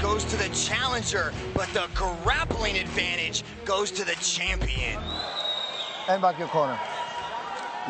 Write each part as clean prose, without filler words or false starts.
goes to the challenger, but the grappling advantage goes to the champion. And back your corner.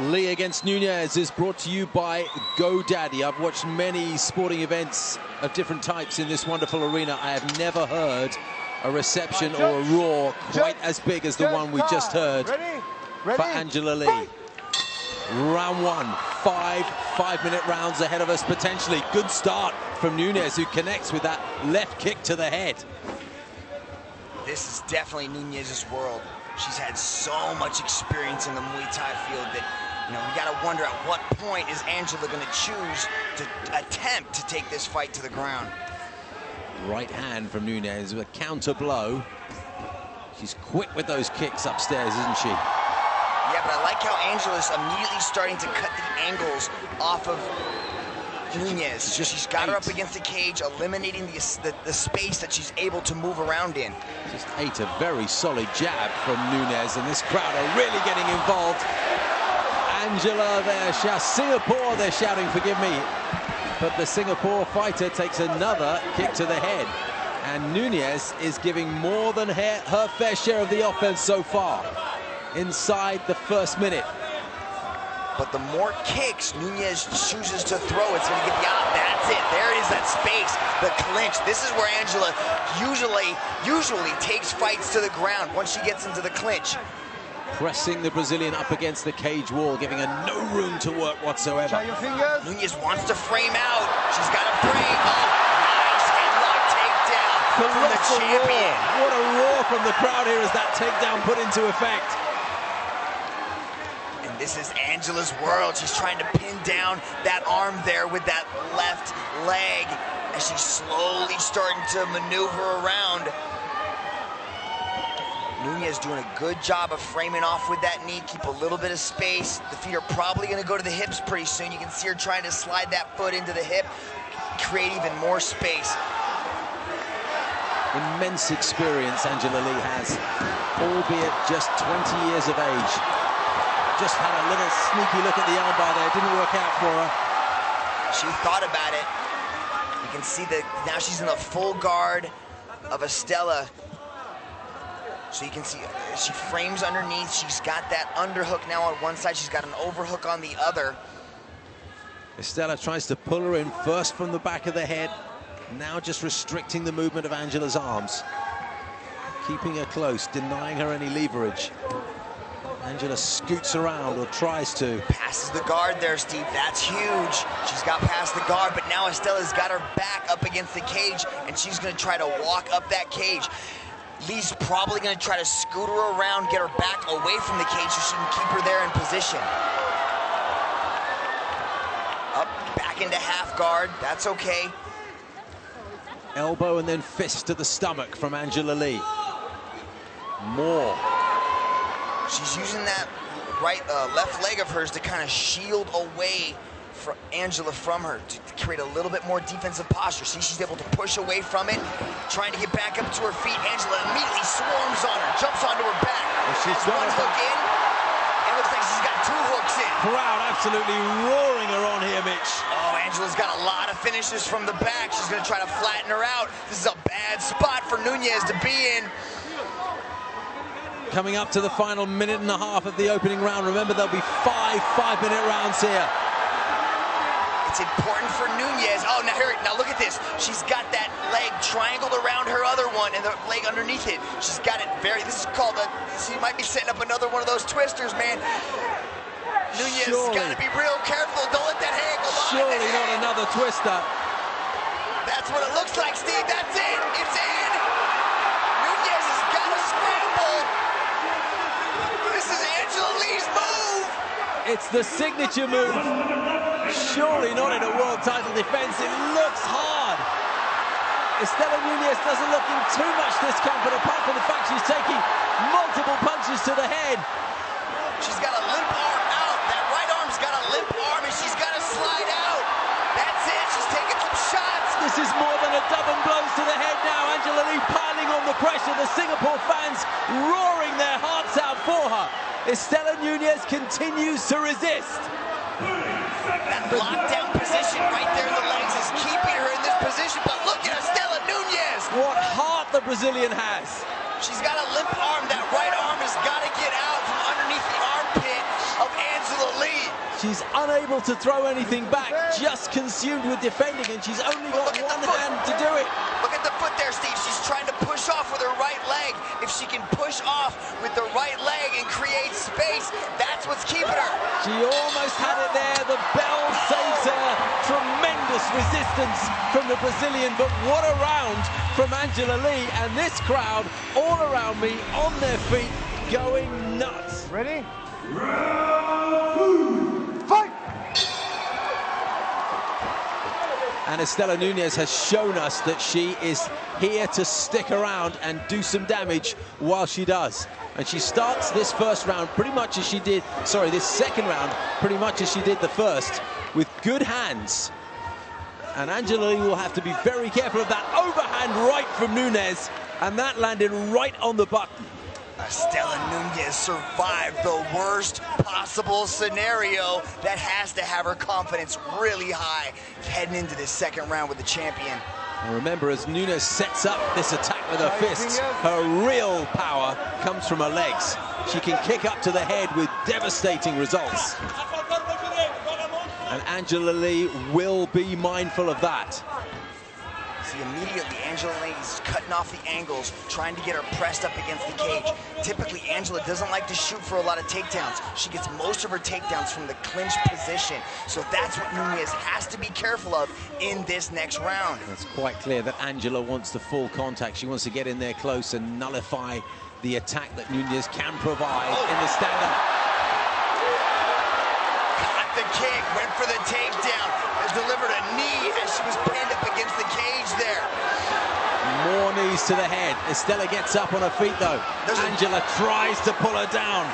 Lee against Nunes is brought to you by GoDaddy. I've watched many sporting events of different types in this wonderful arena. I have never heard a reception or a roar quite as big as the one we just heard for Angela Lee. Round one, five-minute rounds ahead of us potentially. Good start from Nunes, who connects with that left kick to the head. This is definitely Nunes' world. She's had so much experience in the Muay Thai field that, you know, we gotta wonder at what point is Angela gonna choose to attempt to take this fight to the ground. Right hand from Nunes with a counter blow. She's quick with those kicks upstairs, isn't she? Yeah, but I like how Angela's immediately starting to cut the angles off of Nunes. She's got her up against the cage, eliminating the space that she's able to move around in. Just ate a very solid jab from Nunes, and this crowd are really getting involved. Angela there, Singapore, they're shouting, forgive me. But the Singapore fighter takes another kick to the head. And Nunes is giving more than her fair share of the offense so far inside the first minute. But the more kicks Nunes chooses to throw, it's going to get the out. That's it. There is that space, the clinch. This is where Angela usually takes fights to the ground once she gets into the clinch. Pressing the Brazilian up against the cage wall, giving her no room to work whatsoever. Nunes wants to frame out. She's got a frame. Oh, nice headlock takedown from the champion. What a roar from the crowd here as that takedown put into effect. This is Angela's world. She's trying to pin down that arm there with that left leg as she's slowly starting to maneuver around. Nunes doing a good job of framing off with that knee, keep a little bit of space. The feet are probably going to go to the hips pretty soon. You can see her trying to slide that foot into the hip, create even more space. Immense experience Angela Lee has, albeit just 20 years of age. Just had a little sneaky look at the armbar there. Didn't work out for her. She thought about it. You can see that now she's in the full guard of Estela. So you can see she frames underneath. She's got that underhook now on one side. She's got an overhook on the other. Estela tries to pull her in first from the back of the head. Now just restricting the movement of Angela's arms. Keeping her close, denying her any leverage. Angela scoots around, or tries to. Passes the guard there, Steve. That's huge. She's got past the guard, but now Estela's got her back up against the cage, and she's going to try to walk up that cage. Lee's probably going to try to scoot her around, get her back away from the cage so she can keep her there in position. Up, back into half guard. That's okay. Elbow and then fist to the stomach from Angela Lee. More. She's using that left leg of hers to kind of shield away from Angela from her, to create a little bit more defensive posture. See, she's able to push away from it, trying to get back up to her feet. Angela immediately swarms on her, jumps onto her back. Well, she's got one hook in. It looks like she's got two hooks in. Crowd absolutely roaring her on here, Mitch. Oh, Angela's got a lot of finishes from the back. She's going to try to flatten her out. This is a bad spot for Nunes to be in. Coming up to the final minute and a half of the opening round. Remember, there'll be five-minute rounds here. It's important for Nunes. Oh, now look at this. She's got that leg triangled around her other one and the leg underneath it. She's got it this is called she might be setting up another one of those twisters, man. Nunes got to be real careful. Don't let that hand go on. Surely not another twister. That's what it looks like, Steve. That's it. It's in. Nunes has got to scramble. This is Angela Lee's move. It's the signature move. Surely not in a world title defense. It looks hard. Estela Nunes doesn't look in too much discomfort, apart from the fact she's taking multiple punches to the head. She's got a limp arm out. That right arm's got a limp arm, and she's got to slide out. That's it. She's taking some shots. This is more than a dozen blows to the head now. Angela Lee piling on the pressure. The Singapore fans roaring their hearts out for her. Estela Nunes continues to resist. That lockdown position right there in the legs is keeping her in this position. But look at Estela Nunes. the Brazilian has. She's got a limp arm. That right arm has got to get out from underneath the armpit of Angela Lee. She's unable to throw anything back, just consumed with defending, and she's only got one hand to do it. Look at the foot there, Steve. She's trying to push off with her right leg. If she can push off with the right leg and create space, that's what's keeping her. She almost had it there. The bell saves her. Tremendous resistance from the Brazilian, but what a round from Angela Lee. And this crowd all around me on their feet going nuts. Ready? Fight! And Estela Nunez has shown us that she is here to stick around and do some damage while she does. And she starts this first round pretty much as she did, sorry, this second round pretty much as she did the first, with good hands. And Angela Lee will have to be very careful of that overhand right from Nunez, and that landed right on the button. Estela Nunez survived the worst possible scenario. That has to have her confidence really high heading into this second round with the champion. And remember, as Nunez sets up this attack with her fists, her real power comes from her legs. She can kick up to the head with devastating results. And Angela Lee will be mindful of that. See, immediately Angela Lee is cutting off the angles, trying to get her pressed up against the cage. Typically, Angela doesn't like to shoot for a lot of takedowns. She gets most of her takedowns from the clinch position. So that's what Nunez has to be careful of in this next round. It's quite clear that Angela wants the full contact. She wants to get in there close and nullify the attack that Nunez can provide in the stand-up. Caught the kick, went for the takedown, has delivered a knee as she was pinned up against the cage there. More knees to the head. Estela gets up on her feet though. Angela tries to pull her down.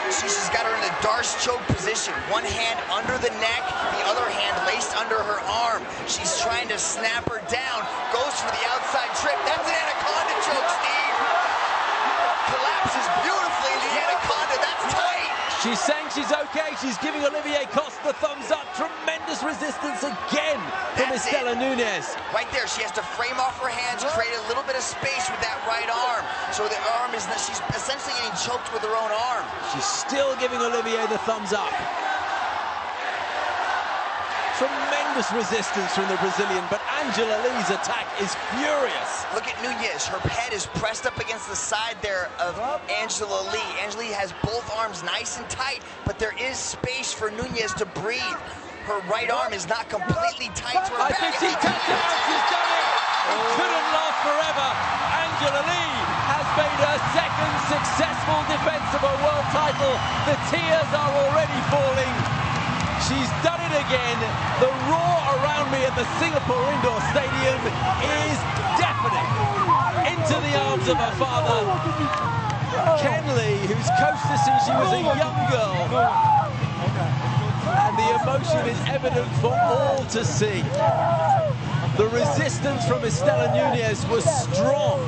She's got her in a Darce choke position. One hand under the neck, the other hand laced under her arm. She's trying to snap her down. Goes for the outside trip. That's an anaconda choke, Steve. Collapses beautifully in the anaconda. That's tight. She's saying she's okay. She's giving Olivier Coste the thumbs up. Tremendous resistance again from Estela Nunez. Right there, she has to frame off her hands, create a little bit of space with that right arm. So the arm is, she's essentially getting choked with her own arm. She's still giving Olivier the thumbs up. Tremendous resistance from the Brazilian, but Angela Lee's attack is furious. Look at Nunez. Her head is pressed up against the side there of Angela Lee. Angela Lee has both arms nice and tight, but there is space for Nunez to breathe. Her right arm is not completely tight to her back. I think she tapped out. She's done it. It couldn't last forever. Angela Lee has made her second successful defense of a world title. The tears are already falling. She's done it again. The roar around me at the Singapore Indoor Stadium is deafening. Into the arms of her father, Ken Lee, who's coached her since she was a young girl. And the emotion is evident for all to see. The resistance from Estela Nunez was strong.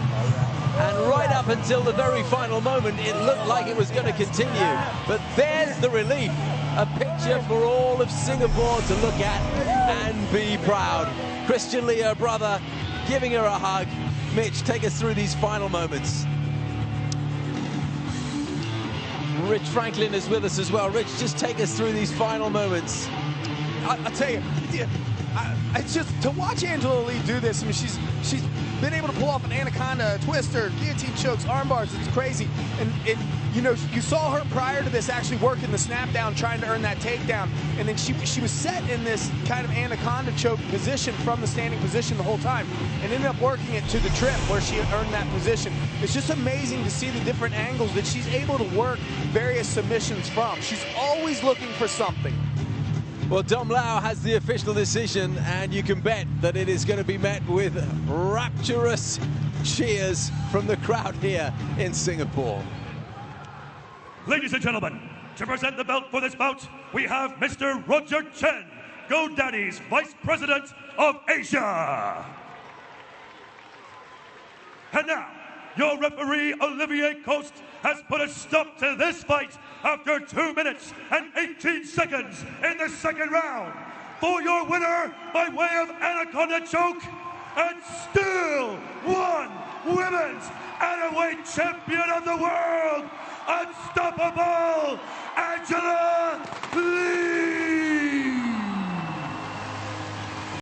And right up until the very final moment, it looked like it was going to continue. But there's the relief. A picture for all of Singapore to look at and be proud. Christian Lee, her brother, giving her a hug. Mitch, take us through these final moments. Rich Franklin is with us as well. Rich, just take us through these final moments. I'll tell you, it's just to watch Angela Lee do this. I mean, she's been able to pull off an anaconda, a twister, guillotine chokes, arm bars. It's crazy. And you know, you saw her prior to this actually working the snap down, trying to earn that takedown. And then she was set in this kind of anaconda choke position from the standing position the whole time, and ended up working it to the trip where she had earned that position. It's just amazing to see the different angles that she's able to work various submissions from. She's always looking for something. Well, Dom Lau has the official decision, and you can bet that it is going to be met with rapturous cheers from the crowd here in Singapore. Ladies and gentlemen, to present the belt for this bout, we have Mr. Roger Chen, GoDaddy's Vice President of Asia. And now, your referee, Olivier Coste, has put a stop to this fight after 2 minutes and 18 seconds in the second round. For your winner, by way of anaconda choke, and still one Women's Atomweight Champion of the World, Unstoppable Angela